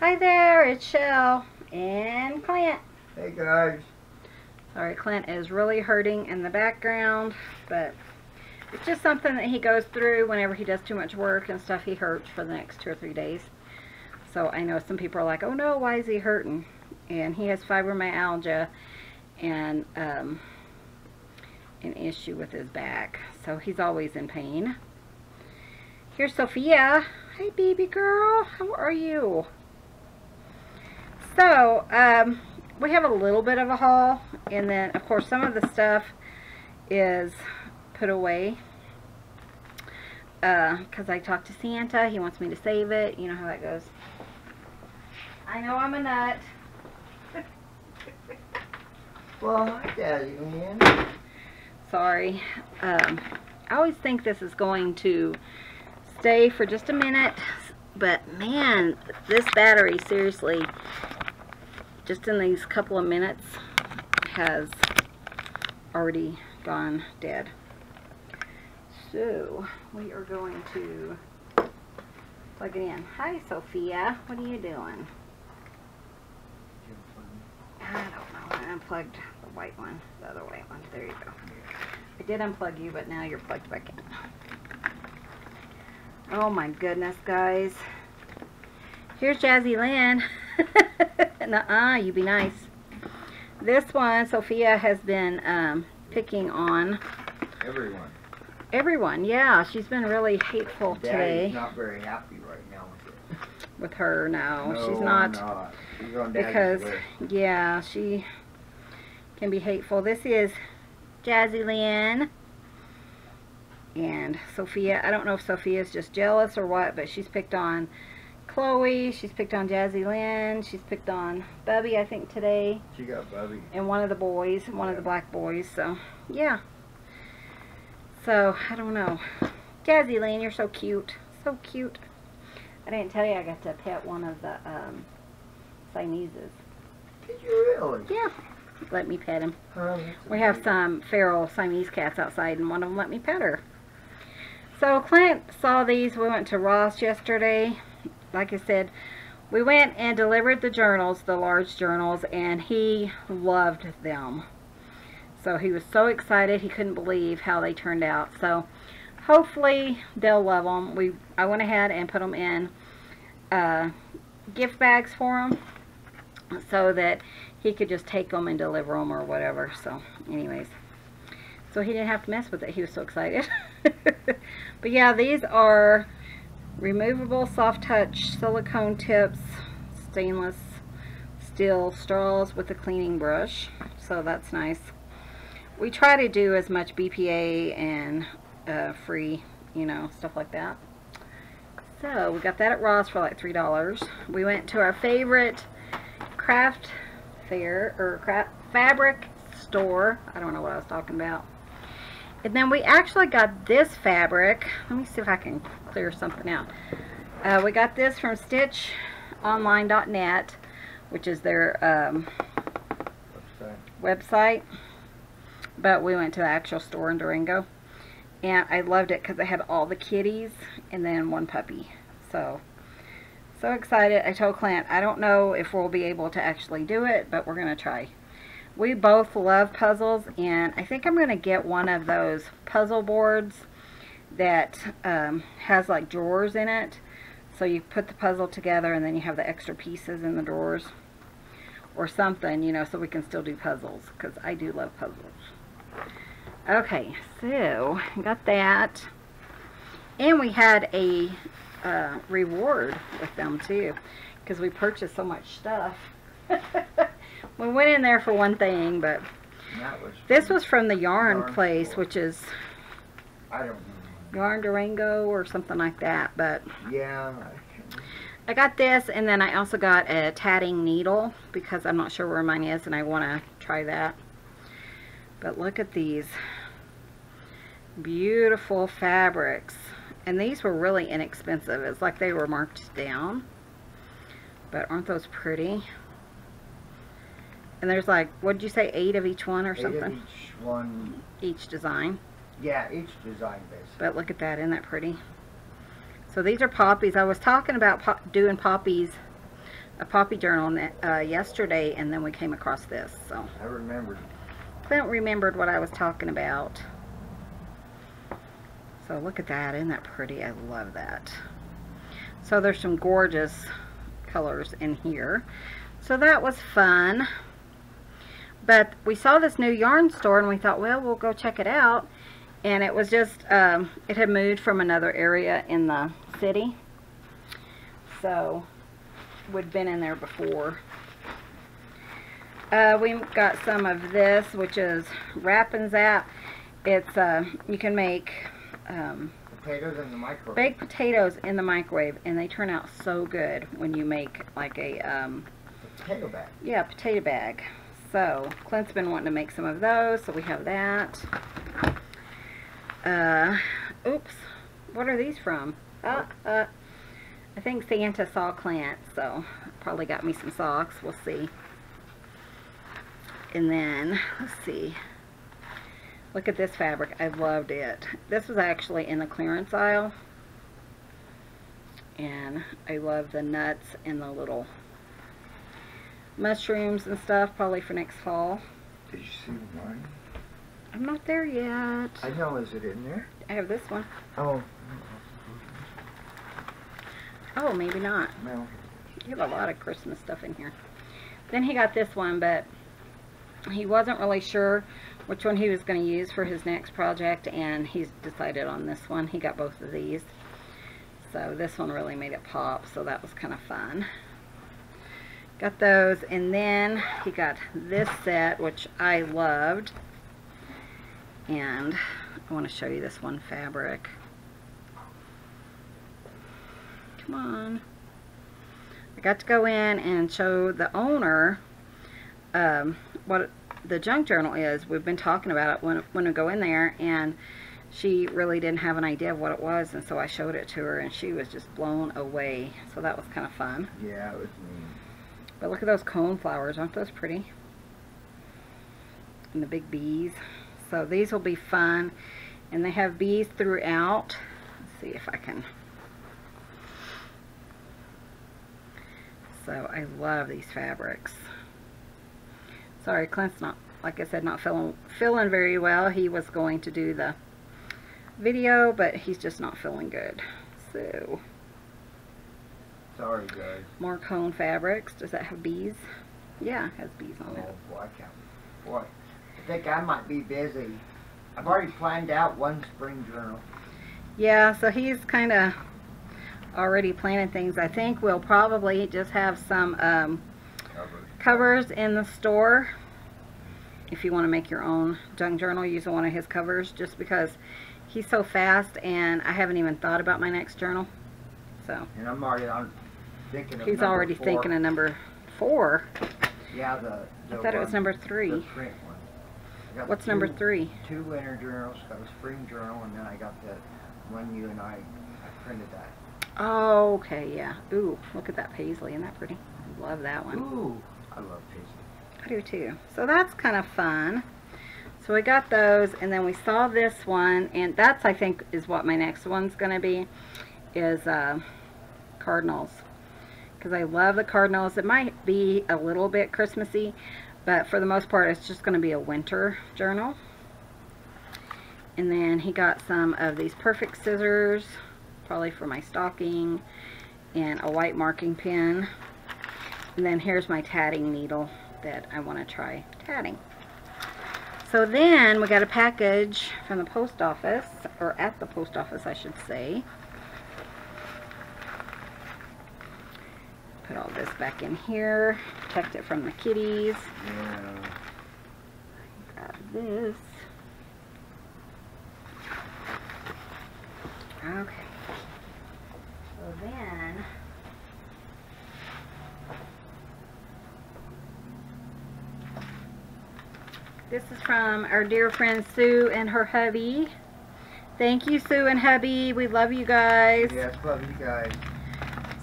Hi there, it's Shell and Clint. Hey guys. Sorry, Clint is really hurting in the background, but it's just something that he goes through whenever he does too much work and stuff. He hurts for the next 2 or 3 days. So I know some people are like, oh no, why is he hurting? And he has fibromyalgia and an issue with his back. So he's always in pain. Here's Sophia. Hey baby girl, how are you? So, we have a little bit of a haul, and then, of course, some of the stuff is put away, because I talked to Santa. He wants me to save it. You know how that goes. I know I'm a nut. Well, hi Daddy, man. Sorry. I always think this is going to stay for just a minute, but man, this battery, seriously, just in these couple of minutes has already gone dead. So we are going to plug it in. Hi Sophia, what are you doing? I don't know, I unplugged the white one, the other white one. There you go. I did unplug you, but now you're plugged back in. Oh my goodness, guys. Here's Jazzy Lynn. Nuh-uh, you be nice. This one, Sophia has been picking on everyone. Yeah, she's been really hateful today. Daddy's not very happy right now with it. With her, no she's I'm not. She's on Because, Daddy's list. yeah, she can be hateful. This is Jazzy Lynn. And Sophia, I don't know if Sophia's just jealous or what, but she's picked on Chloe, she's picked on Jazzy Lynn, she's picked on Bubby, I think, today. She got Bubby. And one of the boys, one of the black boys, so, yeah. So, I don't know. Jazzy Lynn, you're so cute. So cute. I didn't tell you I got to pet one of the Siameses. Did you really? Yeah. Let me pet him. We have some feral Siamese cats outside, and one of them let me pet her. So, Clint saw these. We went to Ross yesterday. Like I said, we went and delivered the journals, the large journals, and he loved them. So he was so excited, he couldn't believe how they turned out. So hopefully they'll love them. I went ahead and put them in gift bags for him so that he could just take them and deliver them or whatever. So anyways, so he didn't have to mess with it. He was so excited. But yeah, these are removable soft touch silicone tips, stainless steel straws with a cleaning brush. So that's nice. We try to do as much BPA and free, you know, stuff like that. So we got that at Ross for like $3. We went to our favorite craft fair or fabric store. I don't know what I was talking about. And then we actually got this fabric. Let me see if I can clear something out. We got this from stitchonline.net, which is their website. But we went to the actual store in Durango. And I loved it because it had all the kitties and then one puppy. So excited. I told Clint, I don't know if we'll be able to actually do it, but we're going to try. We both love puzzles, and I think I'm going to get one of those puzzle boards that has like drawers in it. So you put the puzzle together and then you have the extra pieces in the drawers or something, you know, so we can still do puzzles, because I do love puzzles. Okay, so got that. And we had a reward with them too, because we purchased so much stuff. We went in there for one thing, but this was from the yarn place, which is, I don't know. Yarn Durango or something like that. But yeah, I got this, and then I also got a tatting needle because I'm not sure where mine is and I want to try that. But look at these beautiful fabrics, and these were really inexpensive. It's like they were marked down, but aren't those pretty? And there's like, what did you say, 8 of each one or something? 8 of each one. Each design. Yeah, each design basically. But look at that, isn't that pretty? So these are poppies. I was talking about doing poppies a poppy journal yesterday, and then we came across this. So I remembered. Clint remembered what I was talking about. So look at that. Isn't that pretty? I love that. So there's some gorgeous colors in here. So that was fun. But we saw this new yarn store and we thought, well, we'll go check it out. And it was just, it had moved from another area in the city. So we'd been in there before. We got some of this, which is Wrap and Zap. It's, you can make Potatoes in the microwave. baked potatoes in the microwave, and they turn out so good when you make like a Potato bag. yeah, potato bag. So Clint's been wanting to make some of those, so we have that. Oops, what are these from? I think Santa saw Clint, so probably got me some socks. We'll see. And then let's see. Look at this fabric. I loved it. This was actually in the clearance aisle. And I love the nuts and the little mushrooms and stuff, probably for next fall. Did you see mine? I'm not there yet. I know. Is it in there? I have this one. Oh. Oh, maybe not. No. You have a lot of Christmas stuff in here. Then he got this one, but he wasn't really sure which one he was going to use for his next project, and he's decided on this one. He got both of these. So this one really made it pop, so that was kind of fun. Got those, and then he got this set, which I loved. And I want to show you this one fabric. Come on. I got to go in and show the owner what the junk journal is. We've been talking about it when we go in there, and she really didn't have an idea of what it was, and so I showed it to her, and she was just blown away. So that was kind of fun. Yeah, it was neat. But look at those cone flowers. Aren't those pretty? And the big bees. So these will be fun. And they have bees throughout. Let's see if I can. So I love these fabrics. Sorry, Clint's not, like I said, not feeling very well. He was going to do the video, but he's just not feeling good. So Sorry, guys. more cone fabrics. Does that have bees? Yeah, it has bees on it. Oh, boy, I can't. Boy, I think I might be busy. I've already planned out one spring journal. Yeah, so he's kind of already planning things. I think we'll probably just have some covers in the store. If you want to make your own junk journal using one of his covers, just because he's so fast, and I haven't even thought about my next journal. So And I'm already thinking of he's number already 4. thinking of number 4. Yeah, I thought it was number 3. The print one. I got What's number 3? 2 winter journals, got a spring journal, and then I got the one you and I printed that. Oh, okay, yeah. Ooh, look at that paisley. Isn't that pretty? I love that one. Ooh, I love paisley. I do too. So that's kind of fun. So we got those, and then we saw this one, and that's, I think, is what my next one's going to be, is cardinals. Because I love the cardinals. It might be a little bit Christmassy, but for the most part, it's just going to be a winter journal. And then he got some of these perfect scissors, probably for my stocking, and a white marking pen. And then here's my tatting needle that I want to try tatting. So then we got a package from the post office, or at the post office I should say. Put all this back in here, protect it from the kitties. Yeah. Got this. Okay. So then this is from our dear friend Sue and her hubby. Thank you, Sue and hubby. We love you guys. Yes, love you guys.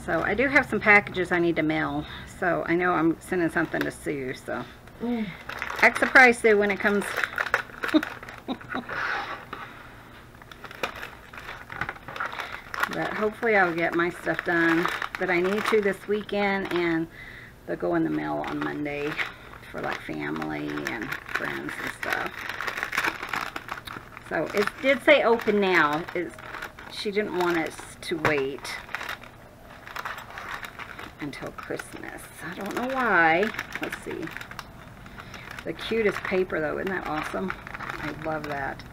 So I do have some packages I need to mail. So I know I'm sending something to Sue. So act surprised, Sue, when it comes. But hopefully I'll get my stuff done but I need to this weekend, and they'll go in the mail on Monday for like family and friends and stuff. So it did say open now. She didn't want us to wait until Christmas. I don't know why. Let's see. The cutest paper though, isn't that awesome? I love that.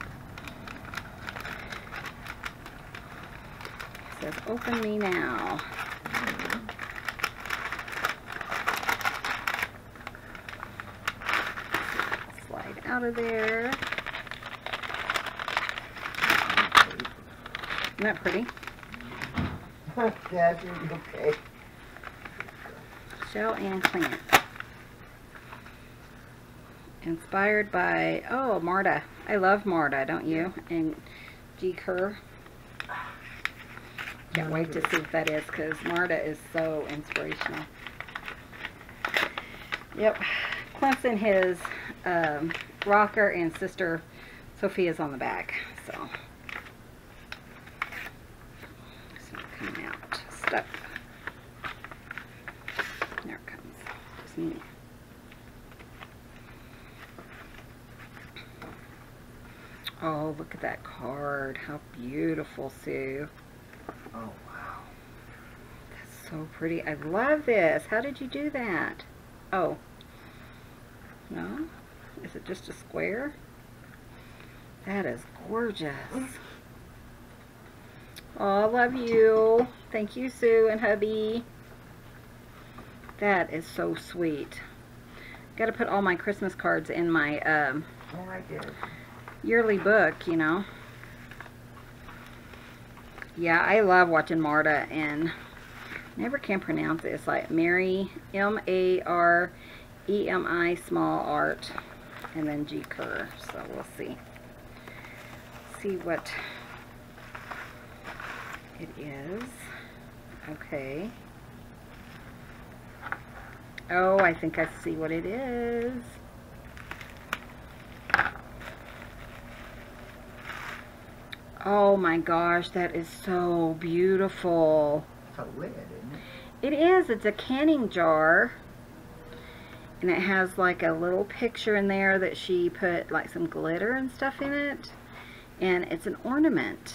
It says open me now. Slide out of there. Isn't that pretty? Dad, are you okay? Shell and Clint. Inspired by, oh, Marta. I love Marta, don't you? And G. Kerr. Can't wait to see what that is, because Marta is so inspirational. Yep. Clint's in his rocker, and sister Sophia's on the back. So, it's not coming out. Stuck. There it comes. Just me. Oh, look at that card. How beautiful, Sue. Oh, wow. That's so pretty. I love this. How did you do that? Oh. No? Is it just a square? That is gorgeous. Oh, I love you. Thank you, Sue and hubby. That is so sweet. Got to put all my Christmas cards in my Oh, I did. yearly book, you know. Yeah, I love watching Marta, and never can pronounce it. It's like Mary, M-A-R-E-M-I, small art, and then G. Kerr. So we'll see. See what it is. Okay. Oh, I think I see what it is. Oh my gosh, that is so beautiful. It's a lid, isn't it? It is. It's a canning jar. And it has like a little picture in there that she put like some glitter and stuff in it. And it's an ornament.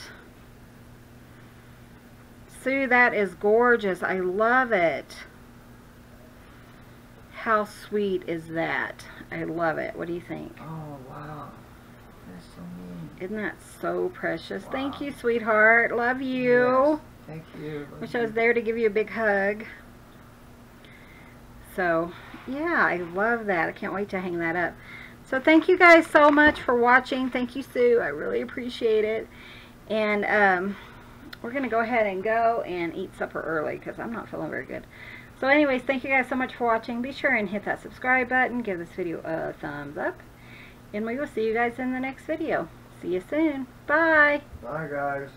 Sue, that is gorgeous. I love it. How sweet is that? I love it. What do you think? Oh, wow. That's so neat. Isn't that so precious? Wow. Thank you, sweetheart. Love you. Yes. Thank you. Wish I was there to give you a big hug. So, yeah, I love that. I can't wait to hang that up. So, thank you guys so much for watching. Thank you, Sue. I really appreciate it. And we're going to go ahead and go and eat supper early because I'm not feeling very good. So, anyways, thank you guys so much for watching. Be sure and hit that subscribe button. Give this video a thumbs up. And we will see you guys in the next video. See you soon. Bye. Bye, guys.